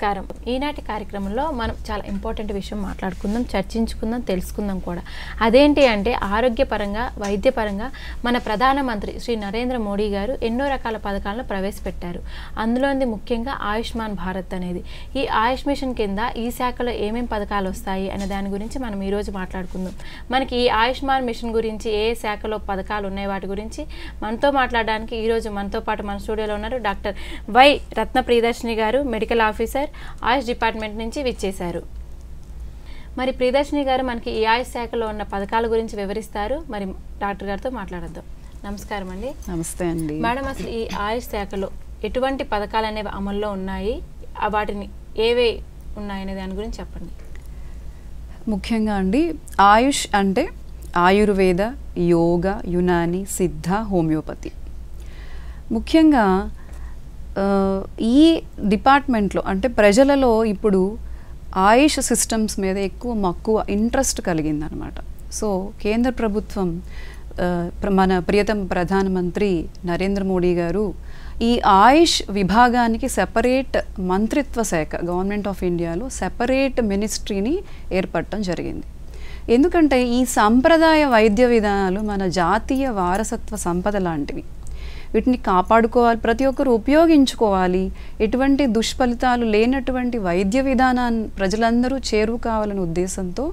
నమస్కారం. ఈనాటి కార్యక్రమంలో మనం చాలా ఇంపార్టెంట్ విషయం మాట్లాడుకుందాం, చర్చించుకుందాం, తెలుసుకుందాం కూడా. అదేంటి అంటే ఆరోగ్యపరంగా, వైద్యపరంగా మన ప్రధానమంత్రి శ్రీ నరేంద్ర మోడీ గారు ఎన్నో రకాల పథకాలను ప్రవేశపెట్టారు. అందులోని ముఖ్యంగా ఆయుష్మాన్ భారత్ అనేది. ఈ ఆయుష్ మిషన్ కింద ఈ శాఖలో ఏమేం పథకాలు వస్తాయి అనే దాని గురించి మనం ఈరోజు మాట్లాడుకుందాం. మనకి ఈ ఆయుష్మాన్ మిషన్ గురించి ఏ శాఖలో పథకాలు ఉన్నాయి వాటి గురించి మనతో మాట్లాడడానికి ఈరోజు మనతో పాటు మన స్టూడియోలో ఉన్నారు డాక్టర్ వై రత్న ప్రియదర్శిని గారు, మెడికల్ ఆఫీసర్, ఆయుష్ డిపార్ట్మెంట్ నుంచి విచ్చేశారు. మరి ప్రియదర్శిని గారు మనకి ఈ ఆయుష్ శాఖలో ఉన్న పథకాల గురించి వివరిస్తారు. మరి డాక్టర్ గారితో మాట్లాడద్దాం. నమస్కారం అండి. నమస్తే అండి మేడం, అసలు ఈ ఆయుష్ శాఖలో ఎటువంటి పథకాలు అనేవి అమల్లో ఉన్నాయి, వాటిని ఏవే ఉన్నాయనే దాని గురించి చెప్పండి. ముఖ్యంగా అండి ఆయుష్ అంటే ఆయుర్వేద, యోగా, యునాని, సిద్ధ, హోమియోపతి. ముఖ్యంగా ఈ డిపార్ట్మెంట్లో అంటే ప్రజలలో ఇప్పుడు ఆయుష్ సిస్టమ్స్ మీద ఎక్కువ మక్కువ ఇంట్రెస్ట్ కలిగిందనమాట. సో కేంద్ర ప్రభుత్వం మన ప్రియతమ ప్రధానమంత్రి నరేంద్ర మోడీ గారు ఈ ఆయుష్ విభాగానికి సెపరేట్ మంత్రిత్వ శాఖ గవర్నమెంట్ ఆఫ్ ఇండియాలో సెపరేట్ మినిస్ట్రీని ఏర్పడటం జరిగింది. ఎందుకంటే ఈ సాంప్రదాయ వైద్య విధానాలు మన జాతీయ వారసత్వ సంపద లాంటివి. వీటిని కాపాడుకోవాలి, ప్రతి ఒక్కరు ఉపయోగించుకోవాలి. ఎటువంటి దుష్ఫలితాలు లేనటువంటి వైద్య విధానాన్ని ప్రజలందరూ చేరువు కావాలనే ఉద్దేశంతో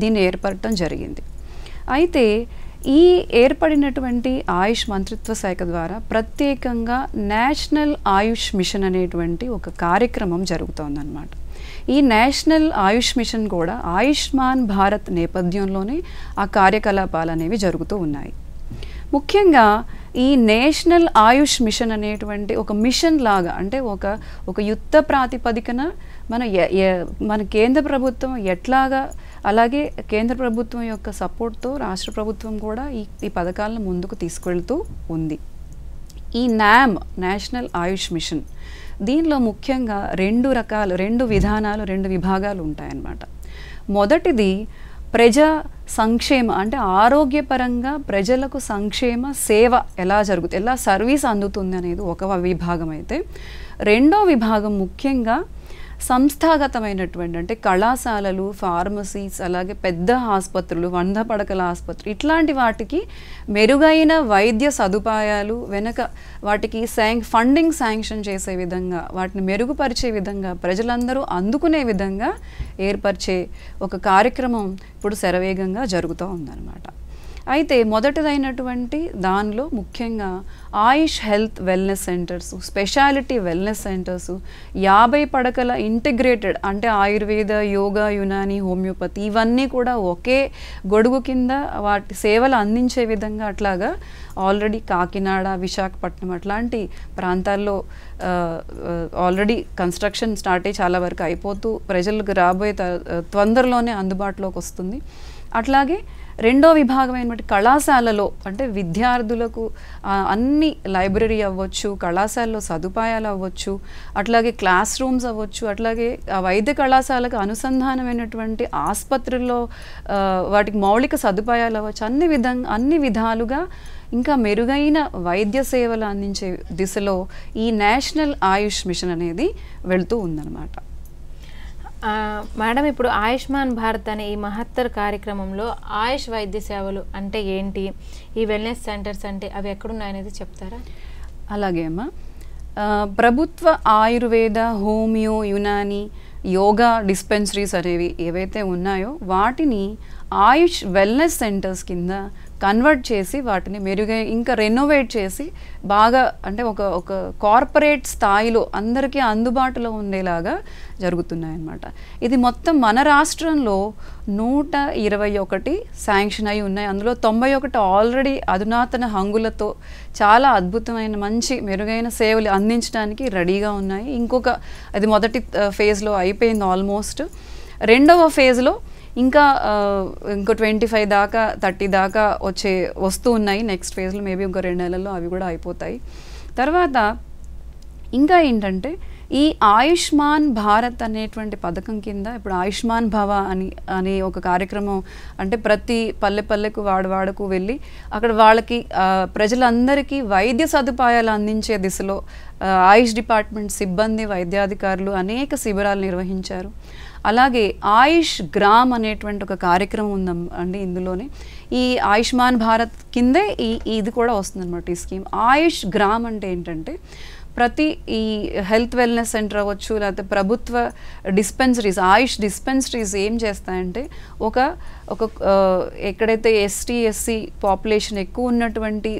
దీన్ని ఏర్పడటం జరిగింది. అయితే ఈ ఏర్పడినటువంటి ఆయుష్ మంత్రిత్వ శాఖ ద్వారా ప్రత్యేకంగా నేషనల్ ఆయుష్ మిషన్ అనేటువంటి ఒక కార్యక్రమం జరుగుతోందన్నమాట. ఈ నేషనల్ ఆయుష్ మిషన్ కూడా ఆయుష్మాన్ భారత్ నేపథ్యంలోనే ఆ కార్యకలాపాలు అనేవి జరుగుతూ ఉన్నాయి. ముఖ్యంగా ఈ నేషనల్ ఆయుష్ మిషన్ అనేటువంటి ఒక మిషన్ లాగా, అంటే ఒక యుద్ధ ప్రాతిపదికన మన కేంద్ర ప్రభుత్వం ఎట్లాగా, అలాగే కేంద్ర ప్రభుత్వం యొక్క సపోర్ట్తో రాష్ట్ర ప్రభుత్వం కూడా ఈ పథకాలను ముందుకు తీసుకెళ్తూ ఉంది. ఈ నామ్ నేషనల్ ఆయుష్ మిషన్ దీనిలో ముఖ్యంగా రెండు విభాగాలు ఉంటాయన్నమాట. మొదటిది ప్రజా సంక్షేమ, అంటే ఆరోగ్యపరంగా ప్రజలకు సంక్షేమ సేవ ఎలా జరుగుతుంది, ఎలా సర్వీస్ అందుతుంది అనేది ఒక విభాగం అయితే, రెండో విభాగం ముఖ్యంగా సంస్థాగతమైనటువంటి అంటే కళాశాలలు, ఫార్మసీస్, అలాగే పెద్ద ఆసుపత్రులు, 100 పడకల ఆసుపత్రులు, ఇట్లాంటి వాటికి మెరుగైన వైద్య సదుపాయాలు వెనక వాటికి ఫండింగ్ శాంక్షన్ చేసే విధంగా, వాటిని మెరుగుపరిచే విధంగా, ప్రజలందరూ అందుకునే విధంగా ఏర్పరిచే ఒక కార్యక్రమం ఇప్పుడు శరవేగంగా జరుగుతూ ఉందన్నమాట. అయితే మొదటిదైనటువంటి దానిలో ముఖ్యంగా Ayush health wellness centres, speciality wellness centres, 50 పడకల ఇంటిగ్రేటెడ్ అంటే ఆయుర్వేద, యోగా, యునాని, హోమియోపతి ఇవన్నీ కూడా ఒకే గొడుగు కింద వాటి సేవలు అందించే విధంగా అట్లాగా ఆల్రెడీ కాకినాడ, విశాఖపట్నం అట్లాంటి ప్రాంతాల్లో ఆల్రెడీ కన్స్ట్రక్షన్ స్టార్ట్ అయ్యి చాలా వరకు అయిపోతూ ప్రజలకు రాబోయే తొందరలోనే అందుబాటులోకి వస్తుంది. అట్లాగే రెండో విభాగమైనటువంటి కళాశాలలో అంటే విద్యార్థులకు అన్ని లైబ్రరీ అవ్వచ్చు, కళాశాలలో సదుపాయాలు అవ్వచ్చు, అట్లాగే క్లాస్ రూమ్స్ అవ్వచ్చు, అట్లాగే వైద్య కళాశాలకు అనుసంధానమైనటువంటి ఆసుపత్రుల్లో వాటికి మౌలిక సదుపాయాలు అవ్వచ్చు, అన్ని విధాలుగా ఇంకా మెరుగైన వైద్య సేవలు అందించే దిశలో ఈ నేషనల్ ఆయుష్ మిషన్ అనేది వెళ్తూ ఉందన్నమాట. మేడం, ఇప్పుడు ఆయుష్మాన్ భారత్ అనే ఈ మహత్తర కార్యక్రమంలో ఆయుష్ వైద్య సేవలు అంటే ఏంటి, ఈ వెల్నెస్ సెంటర్స్ అంటే అవి ఎక్కడున్నాయనేది చెప్తారా? అలాగే అమ్మా, ప్రభుత్వ ఆయుర్వేద, హోమియో, యునాని, యోగా డిస్పెన్సరీస్ అనేవి ఏవైతే ఉన్నాయో వాటిని ఆయుష్ వెల్నెస్ సెంటర్స్ కింద కన్వర్ట్ చేసి వాటిని మెరుగై ఇంకా రెనోవేట్ చేసి బాగా అంటే ఒక కార్పొరేట్ స్థాయిలో అందరికీ అందుబాటులో ఉండేలాగా జరుగుతున్నాయన్నమాట. ఇది మొత్తం మన రాష్ట్రంలో 121 శాంక్షన్ అయి ఉన్నాయి. అందులో 91 ఆల్రెడీ అధునాతన హంగులతో చాలా అద్భుతమైన మంచి మెరుగైన సేవలు అందించడానికి రెడీగా ఉన్నాయి. అది మొదటి ఫేజ్లో అయిపోయింది ఆల్మోస్ట్. రెండవ ఫేజ్లో ఇంకో 25 దాకా 30 దాకా వస్తూ ఉన్నాయి. నెక్స్ట్ ఫేజ్లో మేబీ ఇంకో 2 నెలల్లో అవి కూడా అయిపోతాయి. తర్వాత ఇంకా ఏంటంటే ఈ ఆయుష్మాన్ భారత్ అనేటువంటి పథకం కింద ఇప్పుడు ఆయుష్మాన్ భవ అనే ఒక కార్యక్రమం, అంటే ప్రతి పల్లెకు వాడకు వెళ్ళి అక్కడ వాళ్ళకి ప్రజలందరికీ వైద్య సదుపాయాలు అందించే దిశలో ఆయుష్ డిపార్ట్మెంట్ సిబ్బంది, వైద్యాధికారులు అనేక శిబిరాలు నిర్వహించారు. అలాగే ఆయుష్ గ్రామ్ అనేటువంటి ఒక కార్యక్రమం ఉందండి. ఇందులోనే ఈ ఆయుష్మాన్ భారత్ కిందే ఇది కూడా వస్తుందన్నమాట ఈ స్కీమ్. ఆయుష్ గ్రామ్ అంటే ఏంటంటే ప్రతి ఈ హెల్త్ వెల్నెస్ సెంటర్ అవ్వచ్చు, లేకపోతే ప్రభుత్వ డిస్పెన్సరీస్, ఆయుష్ డిస్పెన్సరీస్ ఏం చేస్తాయంటే ఒక ఎక్కడైతే ఎస్టీ ఎస్సీ పాపులేషన్ ఎక్కువ ఉన్నటువంటి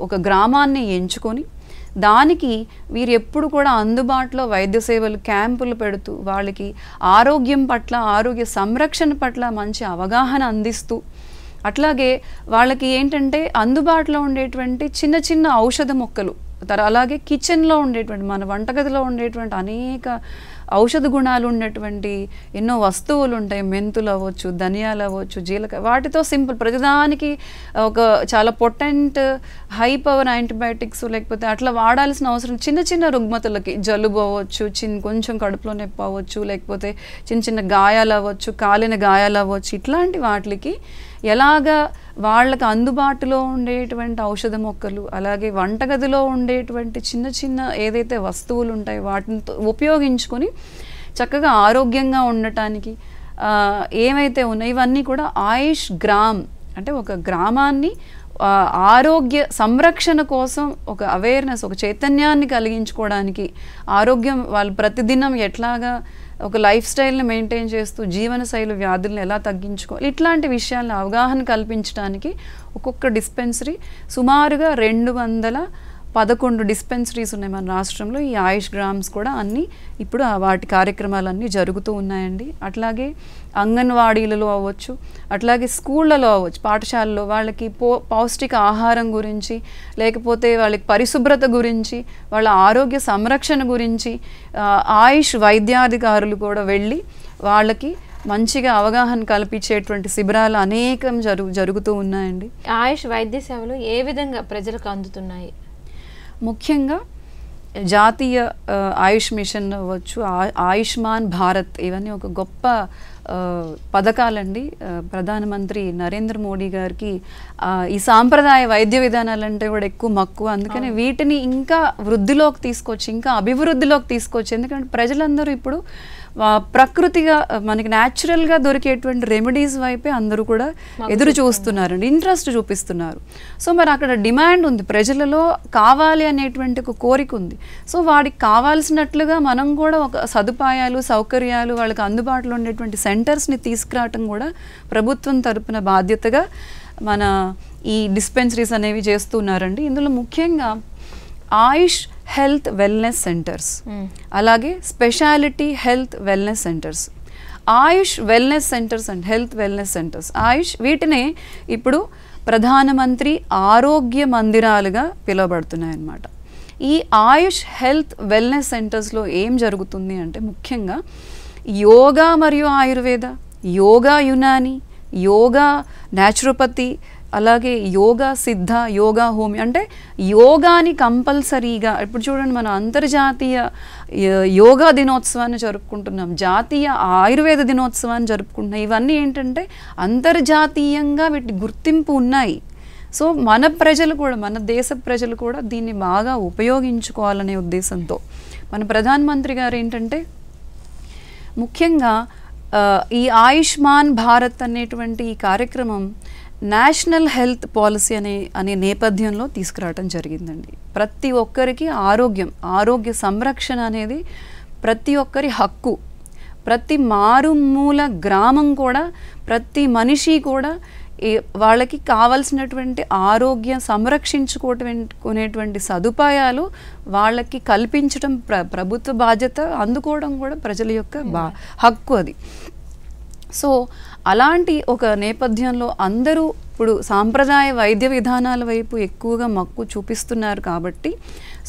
ఒక గ్రామాన్ని ఎంచుకొని దానికి వీరు ఎప్పుడు కూడా అందుబాటులో వైద్య సేవలు క్యాంపులు పెడుతూ వాళ్ళకి ఆరోగ్యం పట్ల, ఆరోగ్య సంరక్షణ పట్ల మంచి అవగాహన అందిస్తూ, అట్లాగే వాళ్ళకి ఏంటంటే అందుబాటులో ఉండేటువంటి చిన్న చిన్న ఔషధ మొక్కలు, అలాగే కిచెన్లో ఉండేటువంటి మన వంటగదిలో ఉండేటువంటి అనేక ఔషధ గుణాలు ఉన్నటువంటి ఎన్నో వస్తువులు ఉంటాయి. మెంతులు అవ్వచ్చు, ధనియాలు అవ్వచ్చు, జీలకర్ర, వాటితో సింపుల్ ప్రతిదానికి ఒక చాలా పొటెంట్ హై పవర్ యాంటీబయాటిక్స్ లేకపోతే అట్లా వాడాల్సిన అవసరం చిన్న చిన్న రుగ్మతలకి, జలుబు అవ్వచ్చు, కొంచెం కడుపులో నొప్పి అవ్వచ్చు, లేకపోతే చిన్న చిన్న గాయాలు అవ్వచ్చు, కాలిన గాయాలు అవ్వచ్చు, ఇట్లాంటి వాటికి ఎలాగా వాళ్ళకి అందుబాటులో ఉండేటువంటి ఔషధ మొక్కలు, అలాగే వంటగదిలో ఉండేటువంటి చిన్న చిన్న ఏదైతే వస్తువులు ఉంటాయో వాటిని ఉపయోగించుకొని చక్కగా ఆరోగ్యంగా ఉండటానికి ఏమైతే ఉన్నాయో ఇవన్నీ కూడా ఆయుష్ గ్రామ్ అంటే ఒక గ్రామాన్ని ఆరోగ్య సంరక్షణ కోసం ఒక అవేర్నెస్, ఒక చైతన్యాన్ని కలిగించుకోవడానికి, ఆరోగ్యం వాళ్ళు ప్రతిదినం ఎట్లాగా ఒక లైఫ్ స్టైల్ని మెయింటైన్ చేస్తూ జీవనశైలి వ్యాధులను ఎలా తగ్గించుకోవాలి, ఇట్లాంటి విషయాలను అవగాహన కల్పించడానికి ఒక్కొక్క డిస్పెన్సరీ సుమారుగా 211 డిస్పెన్సరీస్ ఉన్నాయి మన రాష్ట్రంలో. ఈ ఆయుష్ గ్రామ్స్ కూడా అన్నీ ఇప్పుడు వాటి కార్యక్రమాలన్నీ జరుగుతూ ఉన్నాయండి. అట్లాగే అంగన్వాడీలలో అవ్వచ్చు, అట్లాగే స్కూళ్ళలో అవ్వచ్చు, పాఠశాలలో వాళ్ళకి పౌష్టిక ఆహారం గురించి, లేకపోతే వాళ్ళకి పరిశుభ్రత గురించి, వాళ్ళ ఆరోగ్య సంరక్షణ గురించి ఆయుష్ వైద్యాధికారులు కూడా వెళ్ళి వాళ్ళకి మంచిగా అవగాహన కల్పించేటువంటి శిబిరాలు అనేకం జరుగుతూ ఉన్నాయండి. ఆయుష్ వైద్య సేవలు ఏ విధంగా ప్రజలకు అందుతున్నాయి? ముఖ్యంగా జాతీయ ఆయుష్ మిషన్ అవ్వచ్చు, ఆయుష్మాన్ భారత్, ఇవన్నీ ఒక గొప్ప పథకాలండి. ప్రధానమంత్రి నరేంద్ర మోడీ గారికి ఈ సాంప్రదాయ వైద్య విధానాలంటే కూడా ఎక్కువ మక్కువ. అందుకని వీటిని ఇంకా వృద్ధిలోకి తీసుకొచ్చి, ఇంకా అభివృద్ధిలోకి తీసుకొచ్చి, ఎందుకంటే ప్రజలందరూ ఇప్పుడు ప్రకృతిగా మనకి న్యాచురల్గా దొరికేటువంటి రెమెడీస్ వైపే అందరూ కూడా ఎదురు చూస్తున్నారండి, ఇంట్రెస్ట్ చూపిస్తున్నారు. సో మరి అక్కడ డిమాండ్ ఉంది, ప్రజలలో కావాలి అనేటువంటి ఒక కోరిక ఉంది. సో వాడికి కావాల్సినట్లుగా మనం కూడా ఒక సదుపాయాలు, సౌకర్యాలు వాళ్ళకి అందుబాటులో ఉండేటువంటి సెంటర్స్ని తీసుకురావటం కూడా ప్రభుత్వం తరపున బాధ్యతగా మన ఈ డిస్పెన్సరీస్ అనేవి చేస్తున్నారండి. ఇందులో ముఖ్యంగా ఆయుష్ హెల్త్ వెల్నెస్ సెంటర్స్, అలాగే speciality health wellness centres, Ayush wellness centres and health wellness centres, Ayush వీటినే ఇప్పుడు ప్రధానమంత్రి ఆరోగ్య మందిరాలుగా పిలువబడుతున్నాయి అన్నమాట. ఈ ఆయుష్ హెల్త్ వెల్నెస్ సెంటర్స్లో ఏం జరుగుతుంది అంటే ముఖ్యంగా యోగా మరియు ఆయుర్వేద, యోగా యునాని, యోగా న్యాచురోపతి, అలాగే యోగా సిద్ధ, యోగా హోమియో, అంటే యోగాని కంపల్సరీగా ఇప్పుడు చూడండి మన అంతర్జాతీయ యోగా దినోత్సవాన్ని జరుపుకుంటున్నాం, జాతీయ ఆయుర్వేద దినోత్సవాన్ని జరుపుకుంటున్నాం. ఇవన్నీ ఏంటంటే అంతర్జాతీయంగా వీటి గుర్తింపు ఉన్నాయి. సో మన ప్రజలు కూడా, మన దేశ ప్రజలు కూడా దీన్ని బాగా ఉపయోగించుకోవాలనే ఉద్దేశంతో మన ప్రధానమంత్రి గారు ఏంటంటే ముఖ్యంగా ఈ ఆయుష్మాన్ భారత్ అనేటువంటి ఈ కార్యక్రమం నేషనల్ హెల్త్ పాలసీ అనే నేపథ్యంలో తీసుకురావడం జరిగిందండి. ప్రతి ఒక్కరికి ఆరోగ్య సంరక్షణ అనేది ప్రతి ఒక్కరి హక్కు. ప్రతి మారుమూల గ్రామం కూడా, ప్రతి మనిషి కూడా వాళ్ళకి కావాల్సినటువంటి ఆరోగ్యం సంరక్షించుకునేటువంటి సదుపాయాలు వాళ్ళకి కల్పించడం ప్రభుత్వ బాధ్యత, అందుకోవడం కూడా ప్రజల యొక్క హక్కు అది. సో అలాంటి ఒక నేపథ్యంలో అందరూ ఇప్పుడు సాంప్రదాయ వైద్య విధానాల వైపు ఎక్కువగా మక్కువ చూపిస్తున్నారు కాబట్టి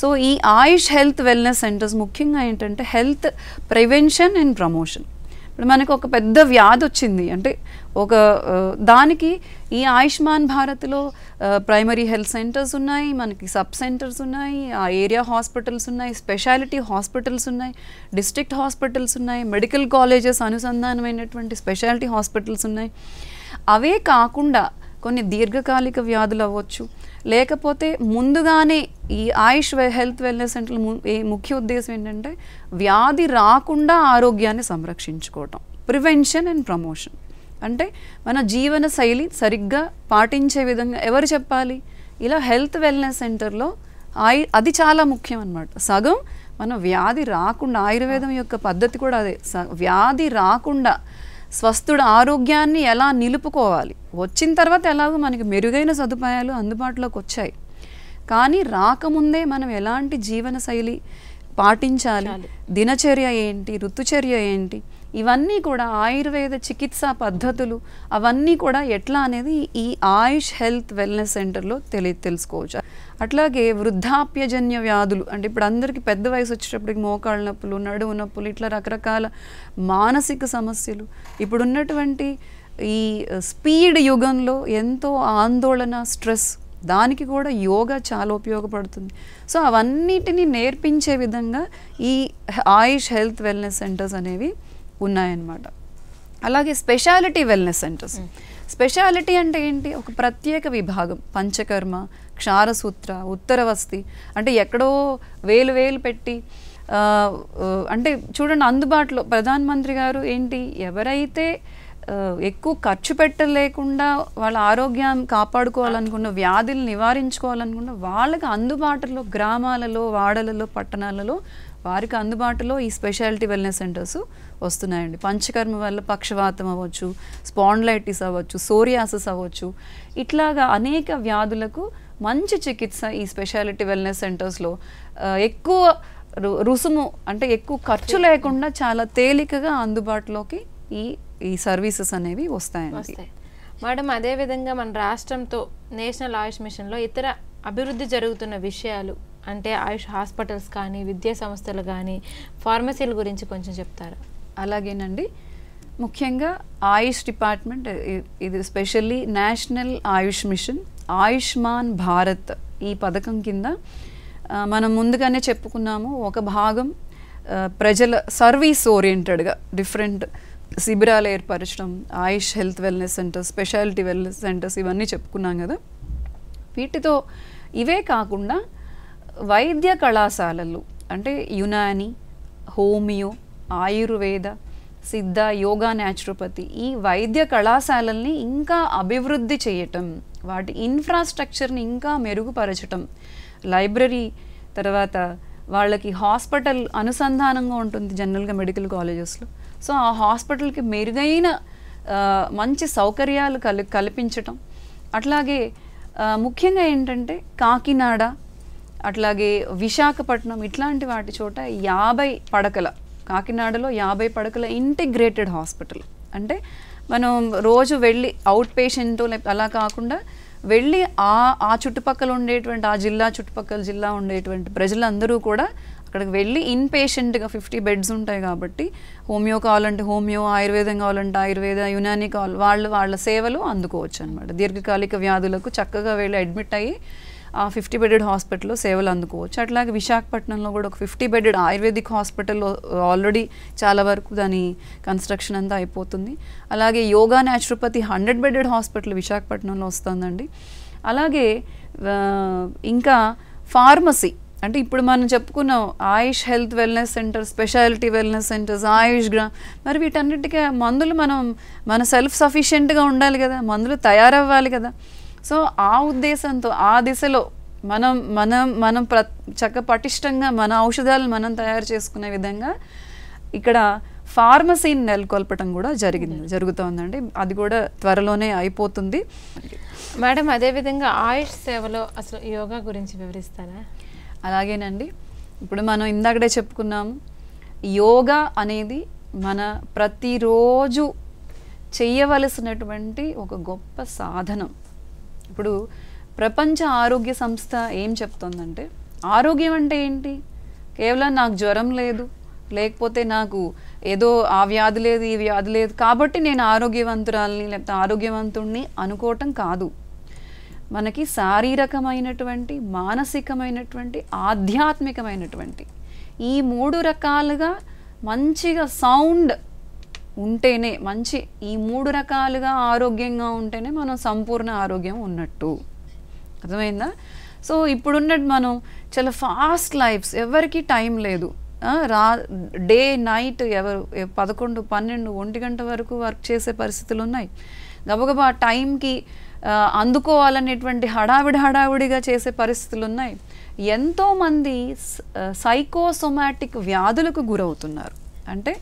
సో ఈ ఆయుష్ హెల్త్ వెల్నెస్ సెంటర్స్ ముఖ్యంగా ఏంటంటే హెల్త్ ప్రివెన్షన్ అండ్ ప్రమోషన్, ఇప్పుడు మనకు ఒక పెద్ద వ్యాధి వచ్చింది అంటే ఒక దానికి ఈ ఆయుష్మాన్ భారత్లో ప్రైమరీ హెల్త్ సెంటర్స్ ఉన్నాయి, మనకి సబ్ సెంటర్స్ ఉన్నాయి, ఆ ఏరియా హాస్పిటల్స్ ఉన్నాయి, స్పెషాలిటీ హాస్పిటల్స్ ఉన్నాయి, డిస్ట్రిక్ట్ హాస్పిటల్స్ ఉన్నాయి, మెడికల్ కాలేజెస్ అనుసంధానమైనటువంటి స్పెషాలిటీ హాస్పిటల్స్ ఉన్నాయి. అవే కాకుండా కొన్ని దీర్ఘకాలిక వ్యాధులు అవ్వచ్చు, లేకపోతే ముందుగానే ఈ ఆయుష్ హెల్త్ వెల్నెస్ సెంటర్ల ముఖ్య ఉద్దేశం ఏంటంటే వ్యాధి రాకుండా ఆరోగ్యాన్ని సంరక్షించుకోవటం, ప్రివెన్షన్ అండ్ ప్రమోషన్. అంటే మన జీవన శైలి సరిగ్గా పాటించే విధంగా ఎవరు చెప్పాలి? ఇలా హెల్త్ వెల్నెస్ సెంటర్లో అది చాలా ముఖ్యం అన్నమాట. సగం మన వ్యాధి రాకుండా, ఆయుర్వేదం యొక్క పద్ధతి కూడా అదే, వ్యాధి రాకుండా స్వస్థుడు ఆరోగ్యాన్ని ఎలా నిలుపుకోవాలి. వచ్చిన తర్వాత ఎలాగో మనకి మెరుగైన సదుపాయాలు అందుబాటులోకి వచ్చాయి, కానీ రాకముందే మనం ఎలాంటి జీవన శైలి పాటించాలి, దినచర్య ఏంటి, ఋతుచర్య ఏంటి, ఇవన్నీ కూడా ఆయుర్వేద చికిత్సా పద్ధతులు అవన్నీ కూడా ఎట్లా అనేది ఈ ఆయుష్ హెల్త్ వెల్నెస్ సెంటర్లో తెలుసుకోవచ్చు. అట్లాగే వృద్ధాప్యజన్య వ్యాధులు అంటే ఇప్పుడు అందరికీ పెద్ద వయసు వచ్చేటప్పటికి మోకాళ్ళ నొప్పులు, నడుము నొప్పులు, ఇట్లా రకరకాల మానసిక సమస్యలు. ఇప్పుడున్నటువంటి ఈ స్పీడ్ యుగంలో ఎంతో ఆందోళన, స్ట్రెస్, దానికి కూడా యోగా చాలా ఉపయోగపడుతుంది. సో అవన్నిటిని నేర్పించే విధంగా ఈ ఆయుష్ హెల్త్ వెల్నెస్ సెంటర్స్ అనేవి ఉన్నాయన్నమాట. అలాగే స్పెషాలిటీ వెల్నెస్ సెంటర్స్. స్పెషాలిటీ అంటే ఏంటి? ఒక ప్రత్యేక విభాగం, పంచకర్మ, క్షారసూత్ర, ఉత్తరవస్తి, అంటే ఎక్కడో వేలు పెట్టి అంటే చూడండి అందుబాటులో ప్రధానమంత్రి గారు ఏంటి, ఎవరైతే ఎక్కువ ఖర్చు పెట్టలేకుండా వాళ్ళ ఆరోగ్యం కాపాడుకోవాలనుకున్న, వ్యాధులు నివారించుకోవాలనుకున్న వాళ్ళకి అందుబాటులో గ్రామాలలో, వాడలలో, పట్టణాలలో వారికి అందుబాటులో ఈ స్పెషాలిటీ వెల్నెస్ సెంటర్స్ వస్తున్నాయండి. పంచకర్మ వల్ల పక్షవాతం అవ్వచ్చు, స్పాండ్లైటిస్ అవ్వచ్చు, సోరియాసిస్ అవ్వచ్చు, ఇట్లాగా అనేక వ్యాధులకు మంచి చికిత్స ఈ స్పెషాలిటీ వెల్నెస్ సెంటర్స్లో ఎక్కువ రుసుము అంటే ఎక్కువ ఖర్చు లేకుండా చాలా తేలికగా అందుబాటులోకి ఈ సర్వీసెస్ అనేవి వస్తాయండి. మేడం, అదేవిధంగా మన రాష్ట్రంతో నేషనల్ ఆయుష్ మిషన్లో ఇతర అభివృద్ధి జరుగుతున్న విషయాలు అంటే ఆయుష్ హాస్పిటల్స్ కానీ, విద్యా సంస్థలు కానీ, ఫార్మసీల గురించి కొంచెం చెప్తారా? అలాగేనండి. ముఖ్యంగా ఆయుష్ డిపార్ట్మెంట్ ఇది స్పెషల్లీ నేషనల్ ఆయుష్ మిషన్, ఆయుష్మాన్ భారత్ ఈ పథకం కింద మనం ముందుగానే చెప్పుకున్నాము. ఒక భాగం ప్రజల సర్వీస్ ఓరియంటెడ్గా డిఫరెంట్ శిబిరాలు ఏర్పరచడం, Ayush health wellness centres, speciality wellness centres ఇవన్నీ చెప్పుకున్నాం కదా. వీటితో ఇవే కాకుండా వైద్య కళాశాలలు అంటే యునాని, హోమియో, ఆయుర్వేద, సిద్ధ, యోగా, న్యాచురోపతి ఈ వైద్య కళాశాలల్ని ఇంకా అభివృద్ధి చేయటం, వాటి ఇన్ఫ్రాస్ట్రక్చర్ని ఇంకా మెరుగుపరచటం, లైబ్రరీ, తర్వాత వాళ్ళకి హాస్పిటల్ అనుసంధానంగా ఉంటుంది జనరల్గా మెడికల్ కాలేజెస్లో. సో ఆ హాస్పిటల్కి మెరుగైన మంచి సౌకర్యాలు కల్పించటం. అట్లాగే ముఖ్యంగా ఏంటంటే కాకినాడ, అట్లాగే విశాఖపట్నం ఇట్లాంటి వాటి చోట 50 పడకల, కాకినాడలో 50 పడకల ఇంటిగ్రేటెడ్ హాస్పిటల్. అంటే మనం రోజు వెళ్ళి అవుట్ పేషెంట్ అలా కాకుండా వెళ్ళి ఆ చుట్టుపక్కల ఉండేటువంటి ఆ జిల్లా చుట్టుపక్కల జిల్లా ఉండేటువంటి ప్రజలందరూ కూడా అక్కడికి వెళ్ళి ఇన్ పేషెంట్గా 50 బెడ్స్ ఉంటాయి కాబట్టి హోమియో కావాలంటే హోమియో, ఆయుర్వేదం కావాలంటే ఆయుర్వేద, యునాని వాళ్ళ సేవలు అందుకోవచ్చు అనమాట. దీర్ఘకాలిక వ్యాధులకు చక్కగా వెళ్ళి అడ్మిట్ అయ్యి ఆ 50 బెడెడ్ హాస్పిటల్లో సేవలు అందుకోవచ్చు. అట్లాగే విశాఖపట్నంలో కూడా ఒక 50 బెడెడ్ ఆయుర్వేదిక్ హాస్పిటల్లో ఆల్రెడీ చాలా వరకు దాని కన్స్ట్రక్షన్ అంతా అయిపోతుంది. అలాగే యోగా, న్యాచురోపతి 100 బెడెడ్ హాస్పిటల్ విశాఖపట్నంలో వస్తుందండి. అలాగే ఇంకా ఫార్మసీ అంటే ఇప్పుడు మనం చెప్పుకున్నాం Ayush health wellness centre, speciality wellness centres, Ayush మరి వీటన్నిటికీ మందులు మన సెల్ఫ్ సఫిషియెంట్గా ఉండాలి కదా, మందులు తయారవ్వాలి కదా. సో ఆ ఉద్దేశంతో ఆ దిశలో మనం చక్క పటిష్టంగా మన ఔషధాలను మనం తయారు చేసుకునే విధంగా ఇక్కడ ఫార్మసీని నెలకొల్పటం కూడా జరుగుతోందండి. అది కూడా త్వరలోనే అయిపోతుంది. మేడం, అదేవిధంగా ఆయుష్ సేవలో అసలు యోగా గురించి వివరిస్తారా? అలాగేనండి. ఇప్పుడు మనం ఇందాకడే చెప్పుకున్నాము, యోగా అనేది మన ప్రతిరోజు చెయ్యవలసినటువంటి ఒక గొప్ప సాధనం. ఇప్పుడు ప్రపంచ ఆరోగ్య సంస్థ ఏం చెప్తోందంటే ఆరోగ్యం అంటే ఏంటి? కేవలం నాకు జ్వరం లేదు, లేకపోతే నాకు ఏదో ఆ వ్యాధి లేదు ఈ వ్యాధి లేదు కాబట్టి నేను ఆరోగ్యవంతురాలని లేకపోతే ఆరోగ్యవంతుణ్ణి అనుకోవటం కాదు. మనకి శారీరకమైనటువంటి, మానసికమైనటువంటి, ఆధ్యాత్మికమైనటువంటి ఈ 3 రకాలుగా మంచిగా సౌండ్ ఉంటేనే, ఈ 3 రకాలుగా ఆరోగ్యంగా ఉంటేనే మనం సంపూర్ణ ఆరోగ్యం ఉన్నట్టు. అర్థమైందా? సో ఇప్పుడున్నట్టు మనం చాలా ఫాస్ట్ లైఫ్స్, ఎవరికి టైం లేదు. డే నైట్ ఎవరు 11, 12, 1 గంట వరకు వర్క్ చేసే పరిస్థితులు ఉన్నాయి. గబగబా టైంకి అందుకోవాలనేటువంటి హడావిడిగా చేసే పరిస్థితులు ఉన్నాయి. ఎంతోమంది సైకోసోమాటిక్ వ్యాధులకు గురవుతున్నారు. అంటే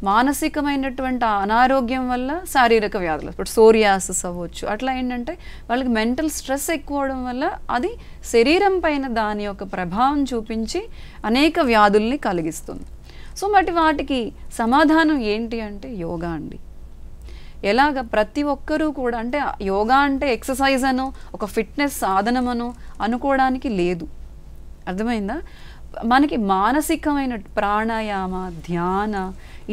మానసికమైనటువంటి అనారోగ్యం వల్ల శారీరక వ్యాధులు, ఇప్పుడు సోరియాసిస్ అవ్వచ్చు. అట్లా ఏంటంటే వాళ్ళకి మెంటల్ స్ట్రెస్ ఎక్కువ అవడం వల్ల అది శరీరం పైన దాని యొక్క ప్రభావం చూపించి అనేక వ్యాధుల్ని కలిగిస్తుంది. సో మరి వాటికి సమాధానం ఏంటి అంటే యోగా అండి. ఎలాగ ప్రతి ఒక్కరూ కూడా, అంటే యోగా అంటే ఎక్సర్సైజ్ అనో ఒక ఫిట్నెస్ సాధనమనో అనుకోవడానికి లేదు. అర్థమైందా? మనకి మానసికమైన ప్రాణాయామ, ధ్యాన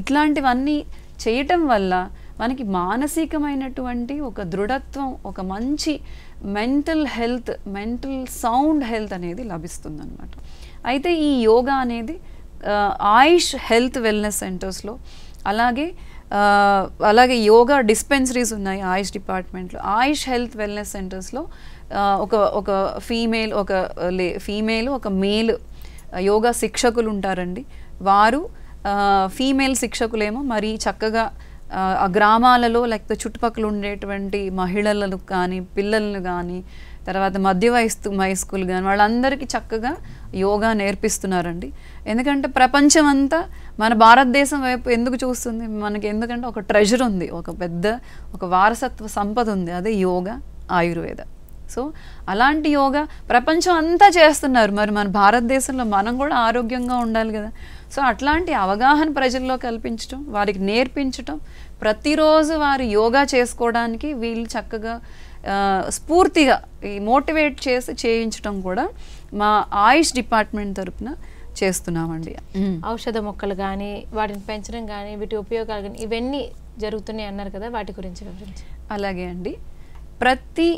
ఇట్లాంటివన్నీ చేయటం వల్ల మనకి మానసికమైనటువంటి ఒక దృఢత్వం, ఒక మంచి mental health, mental sound health అనేది లభిస్తుంది అన్నమాట. అయితే ఈ యోగా అనేది ఆయుష్ హెల్త్ వెల్నెస్ సెంటర్స్లో, అలాగే యోగా డిస్పెన్సరీస్ ఉన్నాయి ఆయుష్ డిపార్ట్మెంట్లో. ఆయుష్ హెల్త్ వెల్నెస్ సెంటర్స్లో ఒక ఫీమేల్, ఒక మేల్ యోగా శిక్షకులు ఉంటారండి. వారు ఫీమేల్ శిక్షకులేమో మరి చక్కగా ఆ గ్రామాలలో లేకపోతే చుట్టుపక్కల ఉండేటువంటి మహిళలను కానీ, పిల్లలను కానీ, తర్వాత మధ్య వయస్కులు కానీ వాళ్ళందరికీ చక్కగా యోగా నేర్పిస్తున్నారండి. ఎందుకంటే ప్రపంచం అంతా మన భారతదేశం వైపు ఎందుకు చూస్తుంది? మనకి ఎందుకంటే ఒక ట్రెజర్ ఉంది, ఒక వారసత్వ సంపద ఉంది, అదే యోగా, ఆయుర్వేద. సో అలాంటి యోగా ప్రపంచం అంతా చేస్తున్నారు. మరి మన భారతదేశంలో మనం కూడా ఆరోగ్యంగా ఉండాలి కదా. సో అట్లాంటి అవగాహన ప్రజల్లో కల్పించడం, వారికి నేర్పించటం, ప్రతిరోజు వారు యోగా చేసుకోవడానికి వీళ్ళు చక్కగా స్ఫూర్తిగా మోటివేట్ చేసి చేయించడం కూడా మా ఆయుష్ డిపార్ట్మెంట్ తరపున చేస్తున్నామండి. ఔషధ మొక్కలు కానీ, వాటిని పెంచడం కానీ, వీటి ఉపయోగాలు కానీ ఇవన్నీ జరుగుతున్నాయి అన్నారు కదా, వాటి గురించి వివరించి. అలాగే అండి, ప్రతి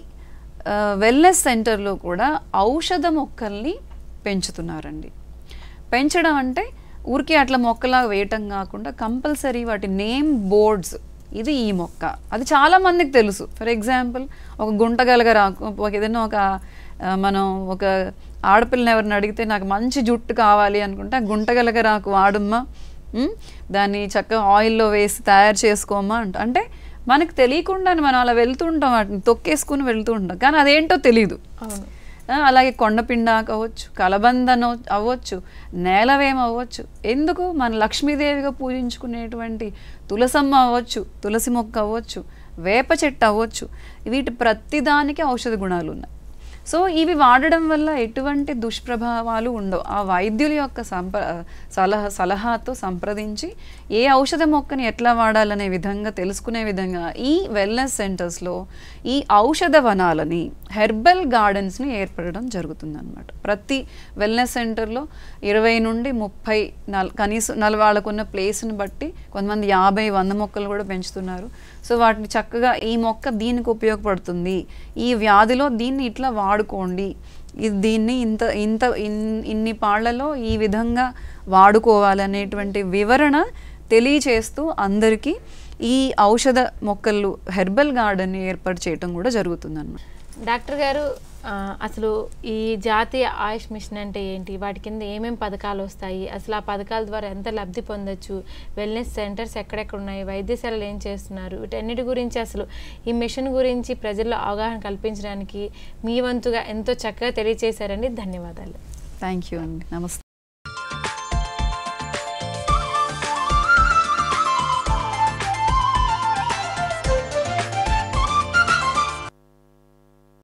వెల్నెస్ సెంటర్లో కూడా ఔషధ మొక్కల్ని పెంచుతున్నారండి. పెంచడం అంటే ఊరికి అట్లా మొక్కలా వేయటం కాకుండా కంపల్సరీ వాటి నేమ్ బోర్డ్స్, ఇది ఈ మొక్క, అది చాలామందికి తెలుసు. ఫర్ ఎగ్జాంపుల్ ఒక గుంటగలగరాకు, ఏదైనా మనం ఒక ఆడపిల్లని ఎవరిని అడిగితే నాకు మంచి జుట్టు కావాలి అనుకుంటే ఆ గుంటగలగరాకు వాడమ్మా, దాన్ని చక్కగా ఆయిల్లో వేసి తయారు చేసుకోమ్మా అంటే మనకు తెలియకుండానే మనం అలా వెళ్తూ ఉంటాం, వాటిని తొక్కేసుకుని వెళ్తూ ఉంటాం, కానీ అదేంటో తెలీదు. అలాగే కొండపిండాకు అవ్వచ్చు, కలబందన అవ్వచ్చు, నేలవేమ అవ్వచ్చు, ఎందుకు మన లక్ష్మీదేవిగా పూజించుకునేటువంటి తులసమ్మ అవ్వచ్చు, తులసి మొక్క అవ్వచ్చు, వేప చెట్టు అవ్వచ్చు, వీటి ప్రతిదానికి ఔషధ గుణాలు ఉన్నాయి. సో ఇవి వాడడం వల్ల ఎటువంటి దుష్ప్రభావాలు ఉండవు. ఆ వైద్యుల యొక్క సలహాతో సంప్రదించి ఏ ఔషధ మొక్కని ఎట్లా వాడాలనే విధంగా తెలుసుకునే విధంగా ఈ వెల్నెస్ సెంటర్స్లో ఈ ఔషధ వనాలని, హెర్బల్ గార్డెన్స్ని ఏర్పడడం జరుగుతుందన్నమాట. ప్రతి వెల్నెస్ సెంటర్లో 20 నుండి 30 కనీసం వాళ్ళకున్న ప్లేస్ని బట్టి కొంతమంది 50-100 మొక్కలు కూడా పెంచుతున్నారు. సో వాటిని చక్కగా ఈ మొక్క దీనికి ఉపయోగపడుతుంది, ఈ వ్యాధిలో దీన్ని ఇట్లా వాడుకోండి, దీన్ని ఇన్ని పాళ్లలో ఈ విధంగా వాడుకోవాలనేటువంటి వివరణ తెలియచేస్తూ అందరికీ ఈ ఔషధ మొక్కలు హెర్బల్ గార్డెన్ ఏర్పాటు చేయటం కూడా జరుగుతుందన్నమాట. డాక్టర్ గారు, అసలు ఈ జాతీయ ఆయుష్ మిషన్ అంటే ఏంటి, వాటి కింద ఏమేమి పథకాలు వస్తాయి, అసలు ఆ పథకాల ద్వారా ఎంత లబ్ధి పొందొచ్చు, వెల్నెస్ సెంటర్స్ ఎక్కడెక్కడ ఉన్నాయి, వైద్యశాలలు ఏం చేస్తున్నారు, వీటన్నిటి గురించి అసలు ఈ మిషన్ గురించి ప్రజల్లో అవగాహన కల్పించడానికి మీ వంతుగా ఎంతో చక్కగా తెలియజేశారండి. ధన్యవాదాలు. థ్యాంక్ యూ అండి. నమస్తే.